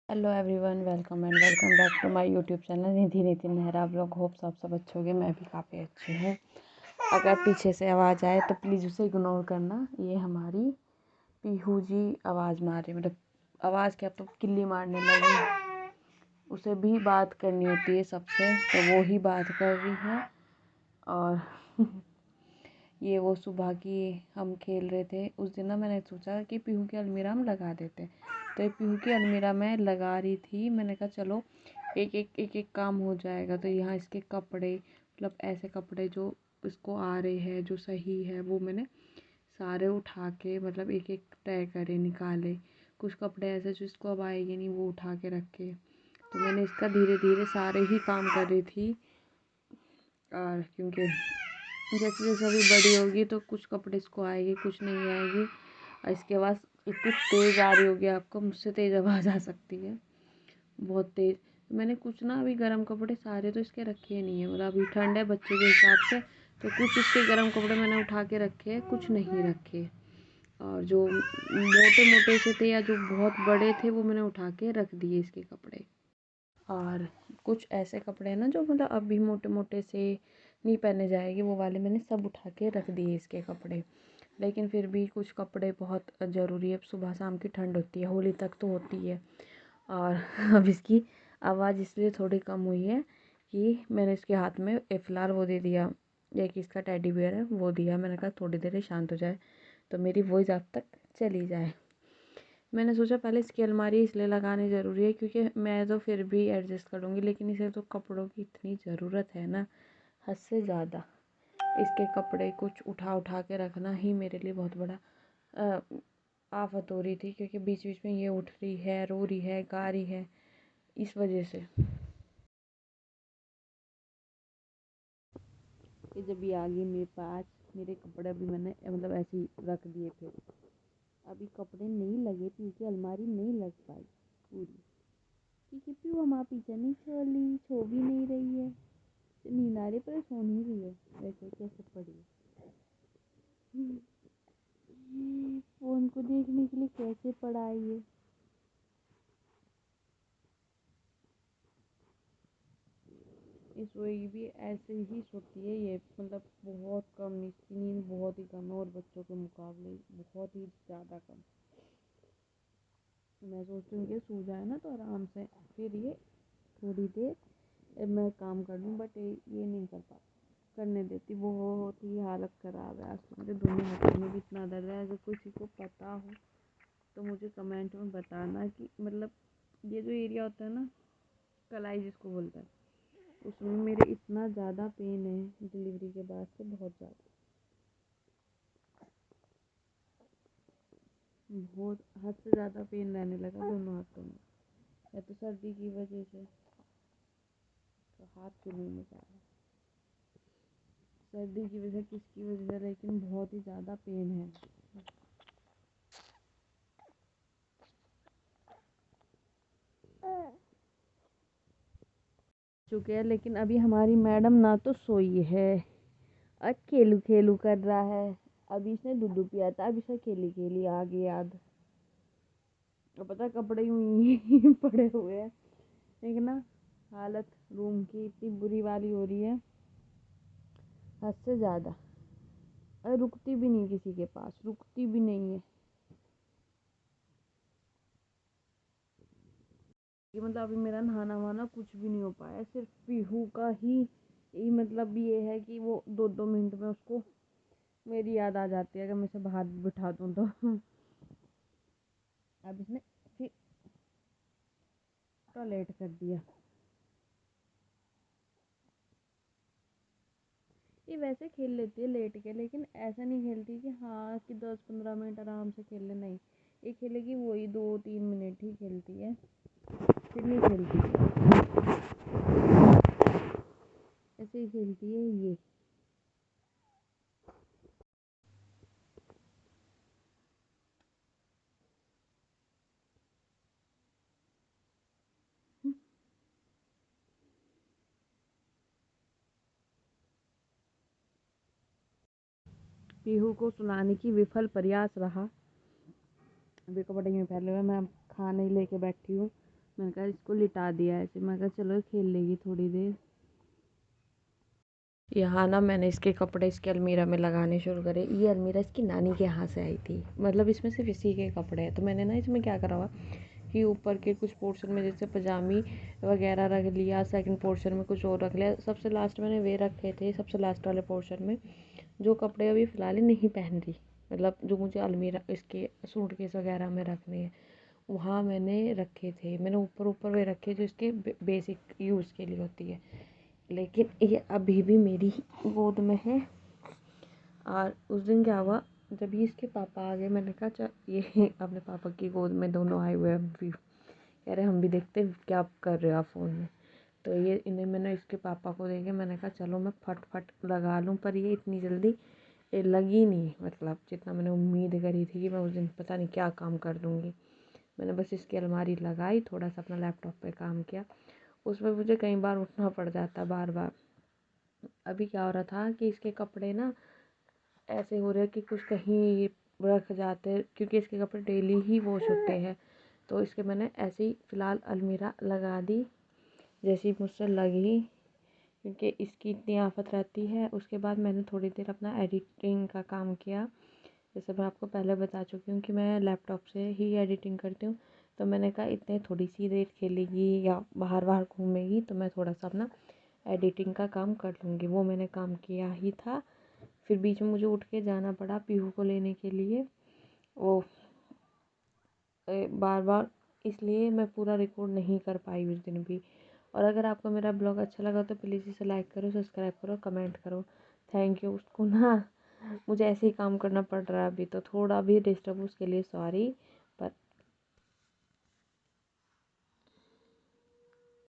Hello everyone, welcome and welcome back to my YouTube channel Nidhi Nitin Nehra blog. Hope सब अच्छे होंगे। मैं भी काफ़ी अच्छी हूँ। अगर पीछे से आवाज़ आए तो प्लीज़ उसे इग्नोर करना। ये हमारी पीहू जी आवाज़ मार रही, मतलब आवाज़ क्या, तो किल्ली मारने लगी। उसे भी बात करनी होती है सबसे, तो वो ही बात कर रही है। और ये वो सुबह की हम खेल रहे थे उस दिन ना, मैंने सोचा कि पीहू की अलमीरा हम लगा देते। तो ये पीहू की अलमीरा मैं लगा रही थी। मैंने कहा चलो एक काम हो जाएगा। तो यहाँ इसके कपड़े, मतलब ऐसे कपड़े जो इसको आ रहे हैं, जो सही है, वो मैंने सारे उठा के मतलब एक एक तय करे, निकाले। कुछ कपड़े ऐसे जो इसको अब आएंगे नहीं, वो उठा के रखे। तो मैंने इसका धीरे धीरे सारे ही काम कर रही थी। और क्योंकि जैसे जैसे अभी बड़ी होगी तो कुछ कपड़े इसको आएंगे, कुछ नहीं आएगी। और इसके बाद इतनी तेज़ आ रही होगी, आपको मुझसे तेज़ आवाज़ आ सकती है, बहुत तेज़। तो मैंने कुछ ना अभी गर्म कपड़े सारे तो इसके रखे नहीं है, मतलब अभी ठंड है बच्चे के हिसाब से, तो कुछ इसके गर्म कपड़े मैंने उठा के रखे हैं, कुछ नहीं रखे। और जो मोटे मोटे से थे या जो बहुत बड़े थे वो मैंने उठा के रख दिए इसके कपड़े। और कुछ ऐसे कपड़े हैं ना जो मतलब अभी मोटे मोटे से नहीं पहने जाएंगे, वो वाले मैंने सब उठा के रख दिए इसके कपड़े। लेकिन फिर भी कुछ कपड़े बहुत ज़रूरी है। सुबह शाम की ठंड होती है, होली तक तो होती है। और अब इसकी आवाज़ इसलिए थोड़ी कम हुई है कि मैंने इसके हाथ में फ़िलहाल वो दे दिया, एक इसका टेडी बियर है वो दिया। मैंने कहा थोड़ी देर शांत हो जाए तो मेरी वॉइस आप तक चली जाए। मैंने सोचा पहले इसकी अलमारी इसलिए लगानी ज़रूरी है क्योंकि मैं तो फिर भी एडजस्ट कर लूँगी, लेकिन इसे तो कपड़ों की इतनी ज़रूरत है ना, हद से ज़्यादा। इसके कपड़े कुछ उठा उठा के रखना ही मेरे लिए बहुत बड़ा आफत हो रही थी, क्योंकि बीच बीच में ये उठ रही है, रो रही है, गा रही है, इस वजह से। कि जब ये आ गई मेरे पास, मेरे कपड़े भी मैंने मतलब ऐसे ही रख दिए थे। अभी कपड़े नहीं लगे, क्योंकि अलमारी नहीं लग पाई पूरी, क्योंकि प्यू हमारा पीछे नहीं छोड़ी, छो भी नहीं रही है। नींद आ रही पर सो नहीं रही है, वैसे कैसे पड़ी है। फोन को देखने के लिए कैसे पड़ा है ये। इस वही भी ऐसे ही सोती है ये, मतलब बहुत कम, इसकी नींद बहुत ही कम है और बच्चों के मुकाबले बहुत ही ज़्यादा कम। मैं सोचती हूँ कि सो जाए ना तो आराम से, फिर ये थोड़ी देर मैं काम कर लूँ, बट ये नहीं कर पा करने देती। बहुत ही हालत ख़राब है आज तो, मेरे दोनों हाथों में भी इतना दर्द है। अगर किसी को पता हो तो मुझे कमेंट में बताना कि मतलब ये जो एरिया होता है ना, कलाई जिसको बोलते हैं, उसमें मेरे इतना ज़्यादा पेन है डिलीवरी के बाद से, बहुत ज़्यादा, बहुत हद से ज़्यादा पेन रहने लगा दोनों हाथों में। या तो सर्दी की वजह से, तो हाथ क्यों नहीं में जा रहा, सर्दी की वजह किसकी वजह से, लेकिन बहुत ही ज़्यादा पेन है। चुके हैं, लेकिन अभी हमारी मैडम ना तो सोई है और खेलू खेलू कर रहा है। अभी इसने दूध पिया था, अभी इसे खेली खेली आ गई याद। और पता कपड़े यूं पड़े हुए हैं, एक ना हालत रूम की इतनी बुरी वाली हो रही है, हद से ज़्यादा। अरे रुकती भी नहीं, किसी के पास रुकती भी नहीं है कि मतलब अभी मेरा नहाना वहाना कुछ भी नहीं हो पाया, सिर्फ पीहू का ही मतलब ये है कि वो 2-2 मिनट में उसको मेरी याद आ जाती है अगर मैं इसे बाहर बिठा दूँ तो। अब इसने फिर टॉयलेट कर दिया। ये वैसे खेल लेती है लेट के, लेकिन ऐसा नहीं खेलती कि हाँ कि 10-15 मिनट आराम से खेल ले, नहीं। ये खेलेगी वही 2-3 मिनट ही खेलती है, फिर नहीं खेलती। ऐसे ही खेलती है ये। पीहू को सुनाने की विफल प्रयास रहा। अभी कपड़े में फैले हुए, मैं खाने लेके बैठी हूँ। मैंने कहा इसको लिटा दिया ऐसे, मैं कहा चलो खेल लेगी थोड़ी देर। यहाँ ना मैंने इसके कपड़े इसके अलमीरा में लगाने शुरू करे। ये अलमीरा इसकी नानी के यहाँ से आई थी, मतलब इसमें सिर्फ इसी के कपड़े हैं। तो मैंने ना इसमें क्या करा हुआ कि ऊपर के कुछ पोर्शन में जैसे पजामी वगैरह रख लिया, सेकंड पोर्शन में कुछ और रख लिया, सबसे लास्ट मैंने वे रखे थे। सबसे लास्ट वाले पोर्शन में जो कपड़े अभी फ़िलहाल नहीं पहन रही, मतलब जो मुझे अलमीरा इसके सूटकेस वगैरह में रखने हैं, वहाँ मैंने रखे थे। मैंने ऊपर ऊपर वे रखे जो इसके बेसिक यूज़ के लिए होती है, लेकिन ये अभी भी मेरी गोद में है। और उस दिन क्या हुआ, जब ही इसके पापा आ गए, मैंने कहा चल ये अपने पापा की गोद में दोनों आए हुए हैं अभी, कह रहे हम भी देखते क्या कर रहे हो आप फ़ोन में। तो ये इन्हें मैंने इसके पापा को देखे, मैंने कहा चलो मैं फट लगा लूँ, पर ये इतनी जल्दी ये लगी नहीं, मतलब जितना मैंने उम्मीद करी थी कि मैं उस दिन पता नहीं क्या काम कर दूँगी। मैंने बस इसकी अलमारी लगाई, थोड़ा सा अपना लैपटॉप पे काम किया। उसमें मुझे कई बार उठना पड़ जाता बार बार। अभी क्या हो रहा था कि इसके कपड़े ना ऐसे हो रहे हैं कि कुछ कहीं रख जाते हैं, क्योंकि इसके कपड़े डेली ही वॉश होते हैं। तो इसके मैंने ऐसे ही फ़िलहाल अलमीरा लगा दी जैसी मुझसे लगी, क्योंकि इसकी इतनी आफत रहती है। उसके बाद मैंने थोड़ी देर अपना एडिटिंग का काम किया। जैसे मैं आपको पहले बता चुकी हूँ कि मैं लैपटॉप से ही एडिटिंग करती हूँ। तो मैंने कहा इतने थोड़ी सी देर खेलेगी या बाहर बाहर घूमेगी, तो मैं थोड़ा सा अपना एडिटिंग का काम कर लूँगी। वो मैंने काम किया ही था। फिर बीच में मुझे उठ के जाना पड़ा पीहू को लेने के लिए, वो बार बार, इसलिए मैं पूरा रिकॉर्ड नहीं कर पाई उस दिन भी। और अगर आपको मेरा ब्लॉग अच्छा लगा तो प्लीज़ इसे लाइक करो, सब्सक्राइब करो, कमेंट करो। Thank you. उसको ना मुझे ऐसे ही काम करना पड़ रहा है अभी, तो थोड़ा भी डिस्टर्ब उसके लिए सॉरी।